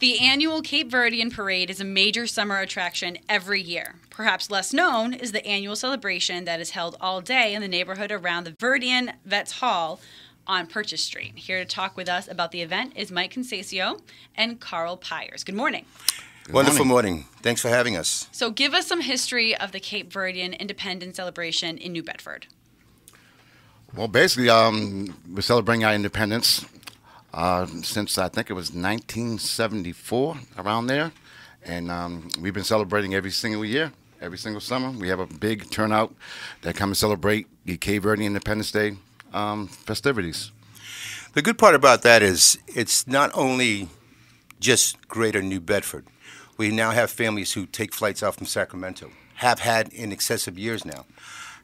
The annual Cape Verdean Parade is a major summer attraction every year. Perhaps less known is the annual celebration that is held all day in the neighborhood around the Verdean Vets Hall on Purchase Street. Here to talk with us about the event is Mike Conceicao and Carl Pyers. Good morning. Wonderful morning. Thanks for having us. So give us some history of the Cape Verdean Independence Celebration in New Bedford. Well, basically, we're celebrating our independence since I think it was 1974, around there. And we've been celebrating every single year, every single summer. We have a big turnout that come and celebrate the Cape Verdean Independence Day festivities. The good part about that is it's not only just greater New Bedford. We now have families who take flights out from Sacramento, have had in excess of years now,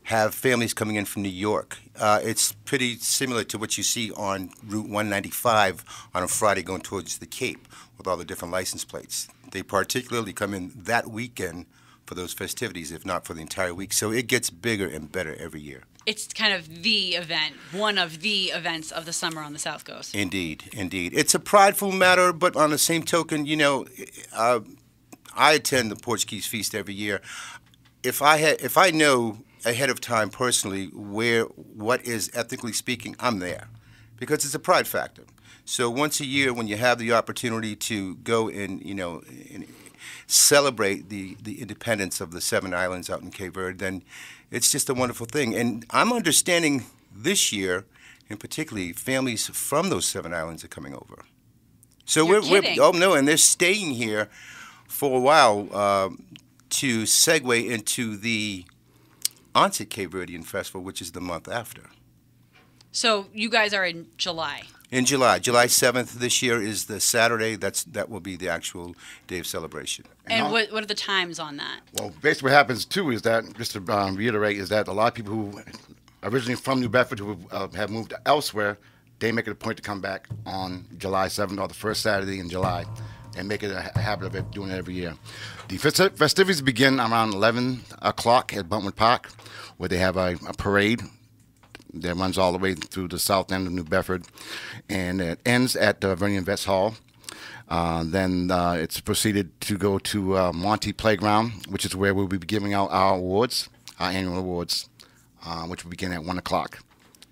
have families coming in from New York. It's pretty similar to what you see on Route 195 on a Friday going towards the Cape with all the different license plates. They particularly come in that weekend for those festivities, if not for the entire week. So it gets bigger and better every year. It's kind of the event, one of the events of the summer on the South Coast. Indeed, indeed. It's a prideful matter, but on the same token, you know, I attend the Portuguese Feast every year. If I know ahead of time personally what is ethically speaking, I'm there because it's a pride factor. So once a year when you have the opportunity to go and celebrate the independence of the 7 islands out in Cape Verde, then it's just a wonderful thing. And I'm understanding this year in particularly families from those 7 islands are coming over. So You're kidding. and they're staying here for a while to segue into the onset Cape Verdean Festival, which is the month after. So you guys are in July. In July 7th this year is the Saturday. That will be the actual day of celebration. And what are the times on that? Well, basically what happens, too, is that, just to reiterate, is that a lot of people who originally from New Bedford who have moved elsewhere, they make it a point to come back on July 7th or the first Saturday in July and make it a habit of doing it every year. The festivities begin around 11 o'clock at Buntwood Park, where they have a parade that runs all the way through the south end of New Bedford, and it ends at the Verdean Vets Hall. Then it's proceeded to go to Monty Playground, which is where we'll be giving out our awards, our annual awards, which will begin at 1 o'clock.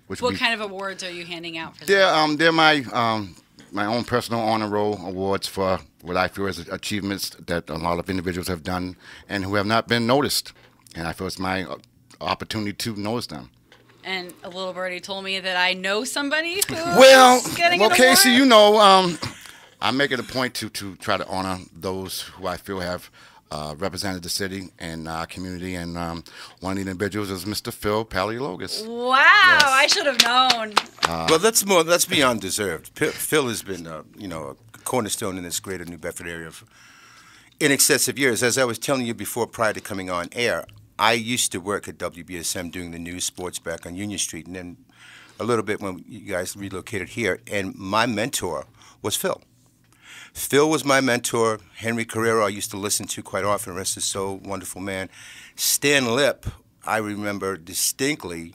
What kind of awards are you handing out for that? They're my own personal honor roll awards for what I feel is achievements that a lot of individuals have done and who have not been noticed. And I feel it's my opportunity to notice them. And a little birdie told me that I know somebody who's getting an award. Casey, you know, I make it a point to try to honor those who I feel have represented the city and our community, and one of the individuals is Mr. Phil Paleologos. Wow, yes. I should have known. Well, that's beyond deserved. Phil has been, a cornerstone in this greater New Bedford area in excess of years. As I was telling you before, prior to coming on air, I used to work at WBSM doing the news sports back on Union Street, and then a little bit when you guys relocated here, and my mentor was Phil. Phil was my mentor. Henry Carrero I used to listen to quite often, rest his soul, wonderful man. Stan Lip, I remember distinctly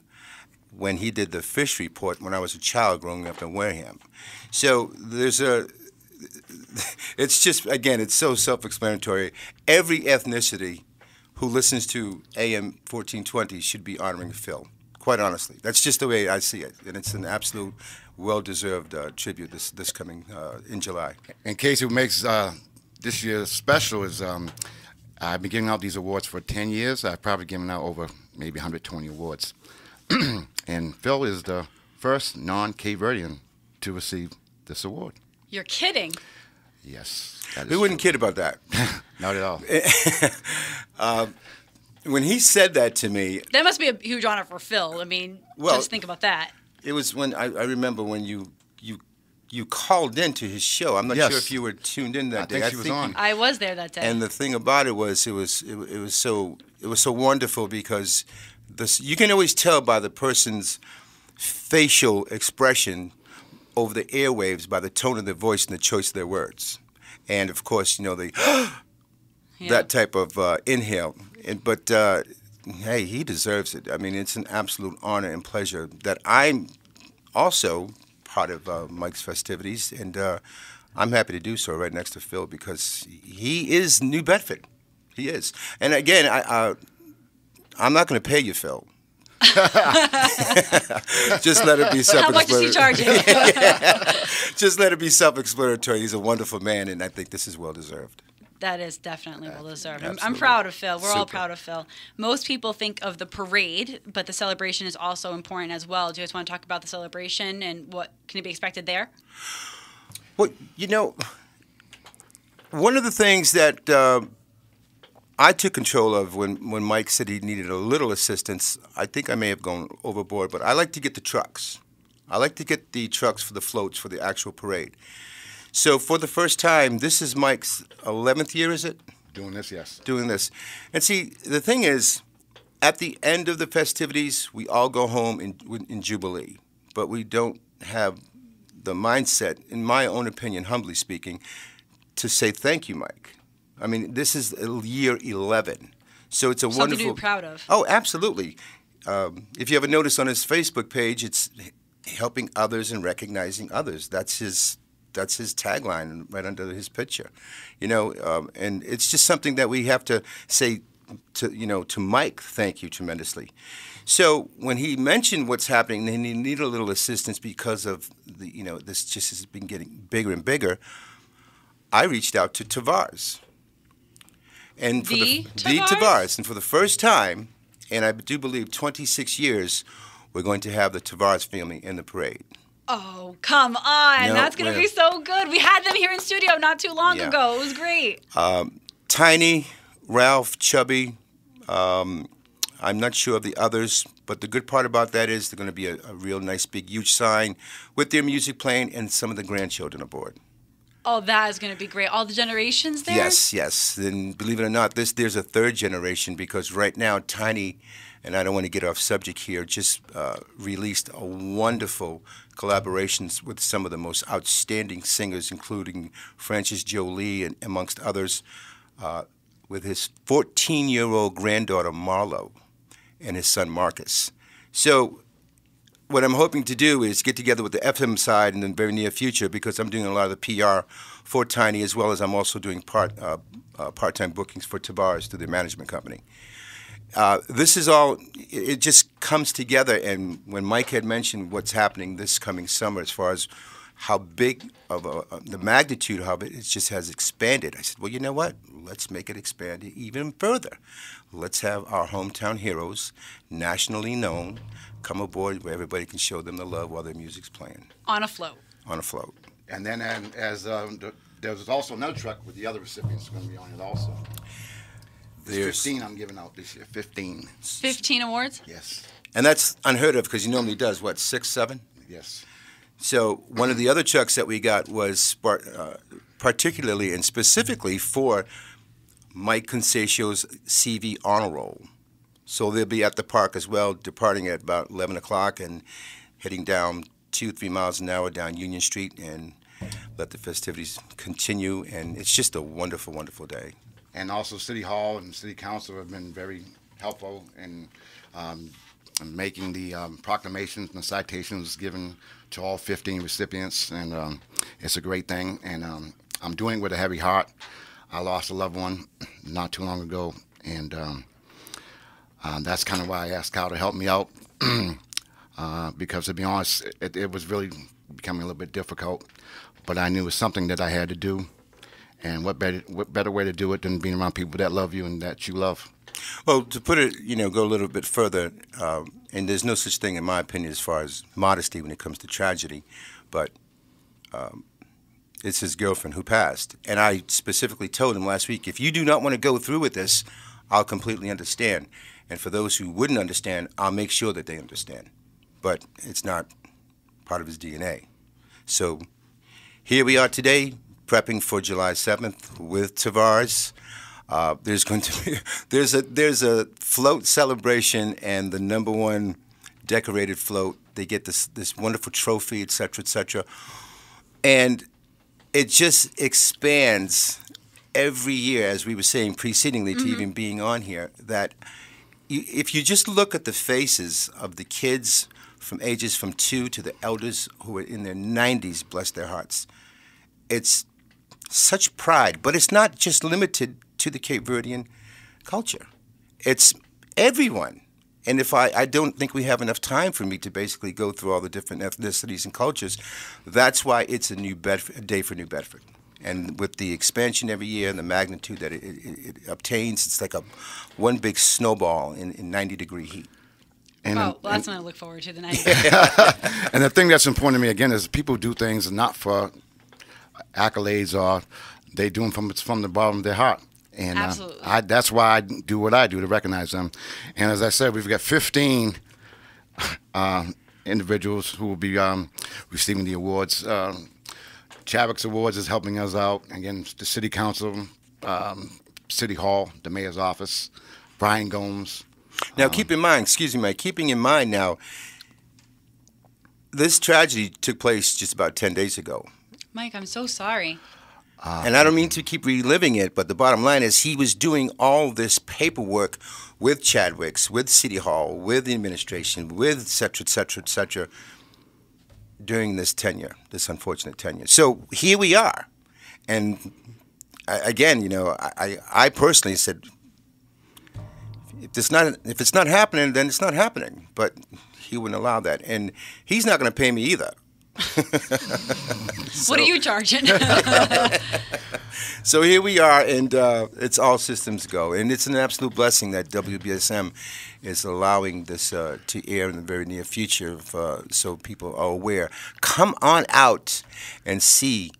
when he did the fish report when I was a child growing up in Wareham. So it's just, again, it's so self-explanatory. Every ethnicity who listens to AM 1420 should be honoring Phil, quite honestly. That's just the way I see it, and it's an absolute well-deserved tribute this coming in July. In case it makes this year special is I've been giving out these awards for 10 years. I've probably given out over maybe 120 awards. And Phil is the first non-Cape Verdean to receive this award. You're kidding. Yes. That is we wouldn't kid about that. Not at all. When he said that to me... That must be a huge honor for Phil. I mean, just think about that. It was when I remember when you called into his show. I'm not sure if you were tuned in that day. I think she was on. I was there that day. And the thing about it was it was so wonderful because you can always tell by the person's facial expression over the airwaves by the tone of their voice and the choice of their words. And of course, that type of inhale. But hey, he deserves it. I mean, it's an absolute honor and pleasure that I'm also part of Mike's festivities, and I'm happy to do so right next to Phil because he is New Bedford. He is. And again, I'm not going to pay you, Phil. Just let it be self-explanatory. How much is he charging? Just let it be self-explanatory. He's a wonderful man, and I think this is well-deserved. That is definitely well-deserved. I'm Absolutely. proud of Phil. We're all Super. proud of Phil. Most people think of the parade, but the celebration is also important as well. Do you guys want to talk about the celebration and what can be expected there? Well, one of the things that I took control of when Mike said he needed a little assistance, I think I may have gone overboard, but I like to get the trucks. I like to get the trucks for the floats for the actual parade. So for the first time, this is Mike's 11th year, is it? Doing this, yes. Doing this. And see, the thing is, at the end of the festivities, we all go home in Jubilee, but we don't have the mindset, in my own opinion, humbly speaking, to say thank you, Mike. I mean, this is year 11, so it's a Something wonderful. to be proud of. Oh, absolutely. If you ever notice on his Facebook page, it's helping others and recognizing others. That's his tagline right under his picture, and it's just something that we have to say to Mike, thank you tremendously. So when he mentioned what's happening and he needed a little assistance because of this just has been getting bigger and bigger, I reached out to Tavares. And for the Tavares, and for the first time, and I do believe 26 years, we're going to have the Tavares family in the parade. Oh, come on. No, That's going to be so good. We had them here in studio not too long ago. It was great. Tiny, Ralph, Chubby, I'm not sure of the others, but the good part about that is they're going to be a real nice, big, huge sign with their music playing and some of the grandchildren aboard. Oh, that is going to be great. All the generations there? Yes. And believe it or not, there's a third generation because right now Tiny, and I don't want to get off subject here, just released a wonderful collaborations with some of the most outstanding singers, including Francis Jolie and amongst others, with his 14-year-old granddaughter Marlo and his son Marcus. So what I'm hoping to do is get together with the FM side in the very near future because I'm doing a lot of the PR for Tiny as well as I'm also doing part-time bookings for Tavares through their management company. This is all, it just comes together, and when Mike had mentioned what's happening this coming summer as far as how big of the magnitude of it just has expanded, I said, well, you know what? Let's make it expand even further. Let's have our hometown heroes, nationally known, come aboard where everybody can show them the love while their music's playing. On a float. On a float. And then there's also another truck with the other recipients going to be on it also. There's 15 I'm giving out this year. 15. 15 awards? Yes. And that's unheard of because he normally does, what, 6, 7? Yes. So one of the other trucks that we got was particularly and specifically for Mike Conceicao's CV honor roll. So they'll be at the park as well, departing at about 11 o'clock and heading down 2-3 miles an hour down Union Street and let the festivities continue. And it's just a wonderful, wonderful day. And also City Hall and City Council have been very helpful in making the proclamations and the citations given to all 15 recipients. And it's a great thing. And I'm doing it with a heavy heart. I lost a loved one not too long ago. And that's kind of why I asked Kyle to help me out. Because to be honest, it was really becoming a little bit difficult. But I knew it was something that I had to do. And what better way to do it than being around people that love you and that you love? Well, to put it, go a little bit further, and there's no such thing in my opinion as far as modesty when it comes to tragedy, but it's his girlfriend who passed. And I specifically told him last week, if you do not want to go through with this, I'll completely understand. And for those who wouldn't understand, I'll make sure that they understand. But it's not part of his DNA. So here we are today, prepping for July 7th with Tavares. There's going to be there's a float celebration, and the number one decorated float, they get this wonderful trophy, et cetera, and it just expands every year, as we were saying precedingly to even being on here. That if you just look at the faces of the kids from ages from 2 to the elders who are in their 90s, bless their hearts. it's such pride, but it's not just limited to the Cape Verdean culture. It's everyone. And if I don't think we have enough time for me to basically go through all the different ethnicities and cultures, that's why it's a day for New Bedford. And with the expansion every year and the magnitude that it obtains, it's like one big snowball in 90-degree heat. And, well, that's something to look forward to, the 90. And the thing that's important to me, again, is people do things not for accolades, or they do them from the bottom of their heart. And absolutely. That's why I do what I do, to recognize them. And as I said, we've got 15 individuals who will be receiving the awards. Chadwick's Awards is helping us out. Again, the City Council, City Hall, the Mayor's Office, Brian Gomes. Now, keep in mind, excuse me, Mike, keeping in mind now, this tragedy took place just about 10 days ago. Mike, I'm so sorry. And I don't mean to keep reliving it, but the bottom line is he was doing all this paperwork with Chadwick's, with City Hall, with the administration, with et cetera, during this tenure, this unfortunate tenure. So here we are. And again, I personally said, if it's not happening, then it's not happening. But he wouldn't allow that. And he's not going to pay me either. What are you charging? So here we are, and it's all systems go. And it's an absolute blessing that WBSM is allowing this to air in the very near future, so people are aware. Come on out and see,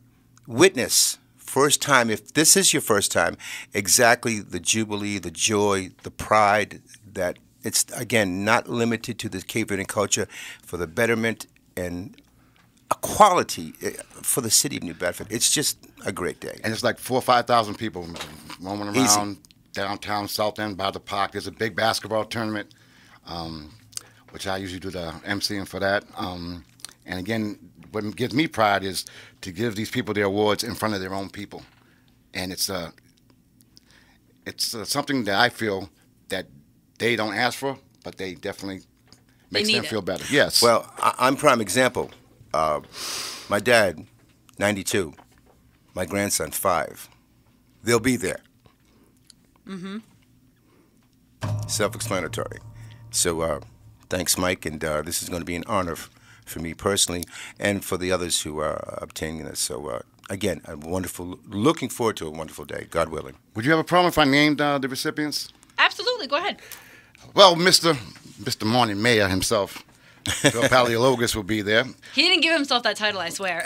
witness, first time, if this is your first time, exactly the jubilee, the joy, the pride, that it's, again, not limited to the Cape Verdean culture, for the betterment and equality for the city of New Bedford. It's just a great day. And it's like 4,000 or 5,000 people roaming around Easy. Downtown, South End, by the park. There's a big basketball tournament, which I usually do the emceeing for that. And again, what gives me pride is to give these people their awards in front of their own people. And it's something that I feel that they don't ask for, but they definitely makes them feel better. Yes. Well, I'm prime example. My dad, 92. My grandson, 5. They'll be there. Mm-hmm. Self-explanatory. So thanks, Mike, and this is going to be an honor for me personally and for the others who are obtaining this. So again, looking forward to a wonderful day, God willing. Would you have a problem if I named the recipients? Absolutely, go ahead. Well, Mr. Morning Mayor himself, Bill Paleologus, will be there. He didn't give himself that title, I swear.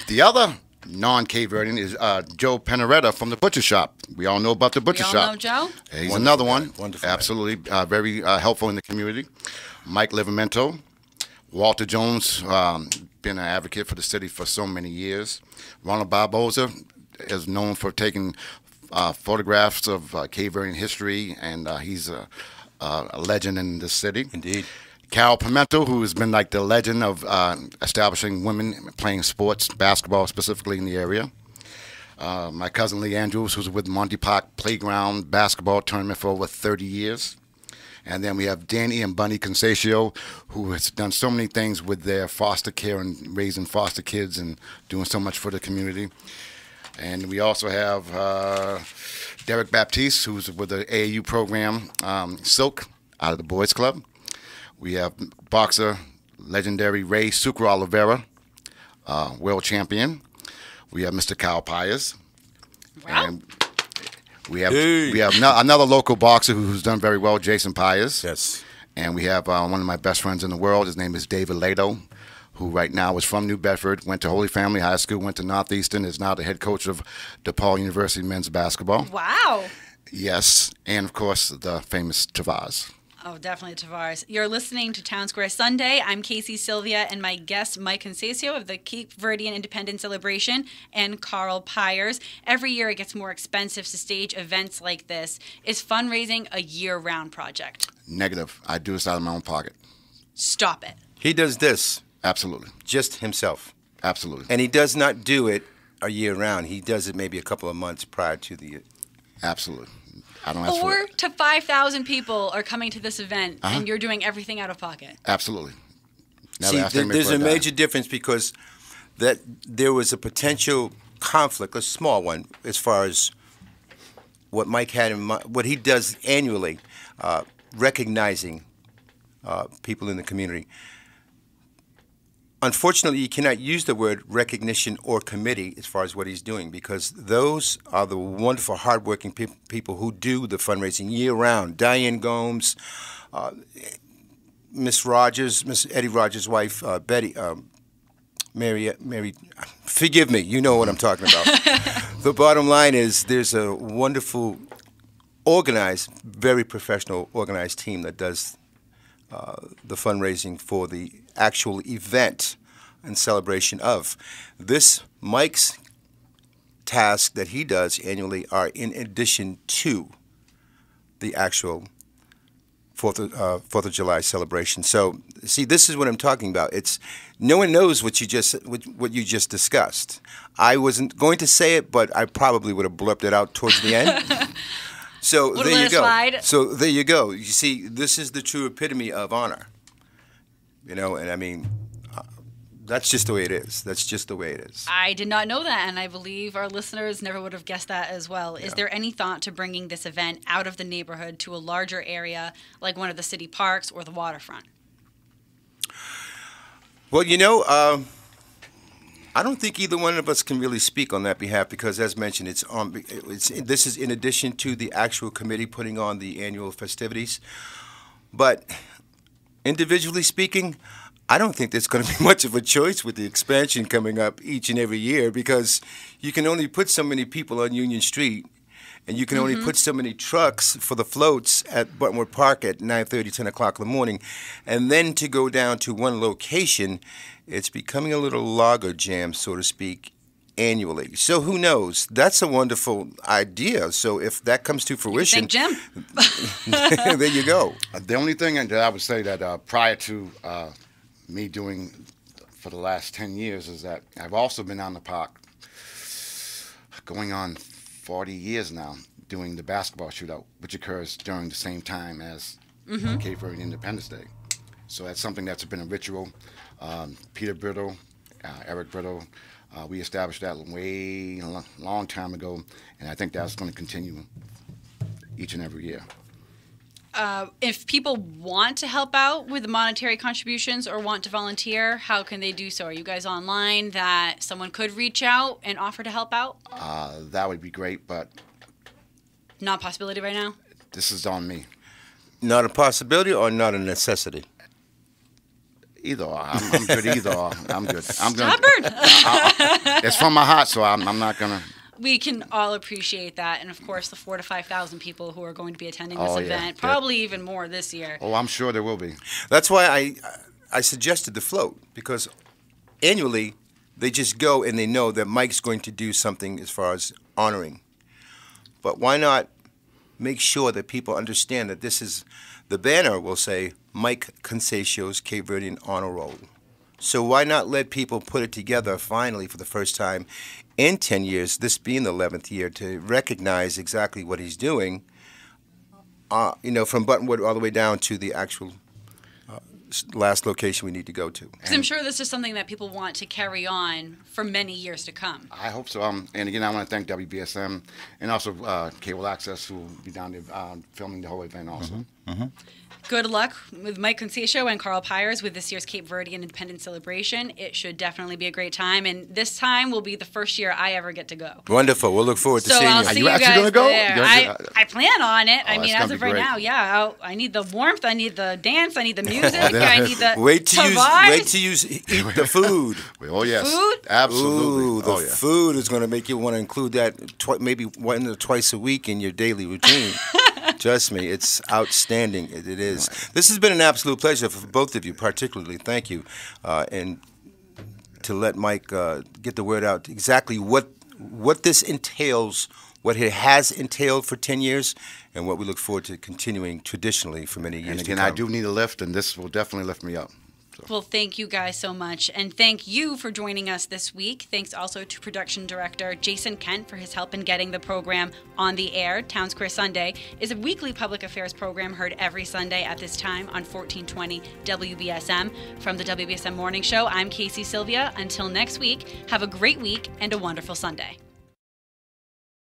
The other non-Cape Verdean is Joe Penaretta from the Butcher Shop. We all know about the Butcher Shop. We all know Joe? He's another one. Wonderful. Absolutely. Very helpful in the community. Mike Livamento. Walter Jones, been an advocate for the city for so many years. Ronald Barboza is known for taking photographs of Cape Verdean history, and he's a legend in the city. Indeed. Carol Pimento, who has been like the legend of establishing women playing sports, basketball specifically in the area. My cousin Lee Andrews, who's with Monty Park Playground basketball tournament for over 30 years. And then we have Danny and Bunny Conceicao, who has done so many things with their foster care and raising foster kids and doing so much for the community. And we also have Derek Baptiste, who's with the AAU program, Silk, out of the Boys Club. We have boxer, legendary Ray Sucre Oliveira, world champion. We have Mr. Kyle Pyers. Wow. And we have another local boxer who's done very well, Jason Pyers. Yes. And we have one of my best friends in the world. His name is David Lato, who right now is from New Bedford, went to Holy Family High School, went to Northeastern, is now the head coach of DePaul University men's basketball. Wow. Yes. And, of course, the famous Tavares. Oh, definitely Tavares. You're listening to Townsquare Sunday. I'm Casey Sylvia, and my guest, Mike Conceicao of the Cape Verdean Independence Celebration, and Carl Pyers. Every year it gets more expensive to stage events like this. Is fundraising a year-round project? Negative. I do this out of my own pocket. Stop it. He does this. Absolutely. Just himself. Absolutely. And he does not do it a year round. He does it maybe a couple of months prior to the... Absolutely. I don't ask for 4,000 it. to 5,000 people are coming to this event, and you're doing everything out of pocket. Absolutely. See, there's a major difference because that there was a potential conflict, a small one, as far as what Mike had in mind, what he does annually, recognizing people in the community. Unfortunately, you cannot use the word recognition or committee as far as what he's doing, because those are the wonderful, hardworking people who do the fundraising year-round. Diane Gomes, Miss Rogers, Miss Eddie Rogers' wife, Betty, Mary, forgive me, you know what I'm talking about. The bottom line is there's a wonderful, organized, very professional, organized team that does the fundraising for the actual event and celebration of. This, Mike's task that he does annually are in addition to the actual 4th of July celebration. So, see, this is what I'm talking about. It's no one knows what you just discussed. I wasn't going to say it, but I probably would have blurped it out towards the end. So there you go. Slide. So there you go. You see, this is the true epitome of honor. You know, and I mean, that's just the way it is. That's just the way it is. I did not know that, and I believe our listeners never would have guessed that as well. Yeah. Is there any thought to bringing this event out of the neighborhood to a larger area, like one of the city parks or the waterfront? Well, you know, I don't think either one of us can really speak on that behalf, because, as mentioned, this is in addition to the actual committee putting on the annual festivities. But individually speaking, I don't think there's going to be much of a choice with the expansion coming up each and every year, because you can only put so many people on Union Street, and you can only put so many trucks for the floats at Buttonwood Park at 9:30, 10 o'clock in the morning. And then to go down to one location, it's becoming a little logger jam, so to speak, annually. So who knows? That's a wonderful idea. So if that comes to fruition, Jim. There you go. The only thing that I would say that prior to me doing for the last 10 years is that I've also been on the park going on 40 years now doing the basketball shootout, which occurs during the same time as Cape Verdean Independence Day. So that's something that's been a ritual. Peter Brittle, Eric Brittle, we established that way a long time ago, and I think that's going to continue each and every year. If people want to help out with monetary contributions or want to volunteer, how can they do so? Are you guys online that someone could reach out and offer to help out? That would be great, but not a possibility right now? This is on me. Not a possibility or not a necessity? Either or. I'm good either or. I'm good. I'm Stubborn. It's from my heart, so I'm not going to. We can all appreciate that, and of course the 4,000 to 5,000 people who are going to be attending this event, yeah. probably even more this year. Oh, I'm sure there will be. That's why I suggested the float, because annually they just go and they know that Mike's going to do something as far as honoring. But why not make sure that people understand that this is, the banner will say, Mike Conceicao's Cape Verdean Honor Roll. So why not let people put it together finally for the first time in 10 years, this being the 11th year, to recognize exactly what he's doing, from Buttonwood all the way down to the actual last location we need to go to. Because I'm sure this is something that people want to carry on for many years to come. I hope so. And again, I want to thank WBSM and also Cable Access, who will be down there filming the whole event also. Good luck with Mike Conceicao and Carl Pyers with this year's Cape Verdean Independence Celebration. It should definitely be a great time, and this time will be the first year I ever get to go. Wonderful. We'll look forward to seeing I'll you. see Are you actually guys going to go? there. I plan on it. I mean, that's as gonna of be right great. now, yeah. I need the warmth. I need the dance. I need the music. I need the Wait till vibes. you eat the food. Oh, yes. Food? Absolutely. Ooh, the food is going to make you want to include that maybe once or twice a week in your daily routine. Trust me, it's outstanding. It is. This has been an absolute pleasure for both of you, particularly. Thank you. And to let Mike get the word out exactly what this entails, what it has entailed for 10 years, and what we look forward to continuing traditionally for many years And again, to come. I do need a lift, and this will definitely lift me up. So. Well, thank you guys so much. And thank you for joining us this week. Thanks also to production director Jason Kent for his help in getting the program on the air. Townsquare Sunday is a weekly public affairs program heard every Sunday at this time on 1420 WBSM. From the WBSM Morning Show, I'm Casey Sylvia. Until next week, have a great week and a wonderful Sunday.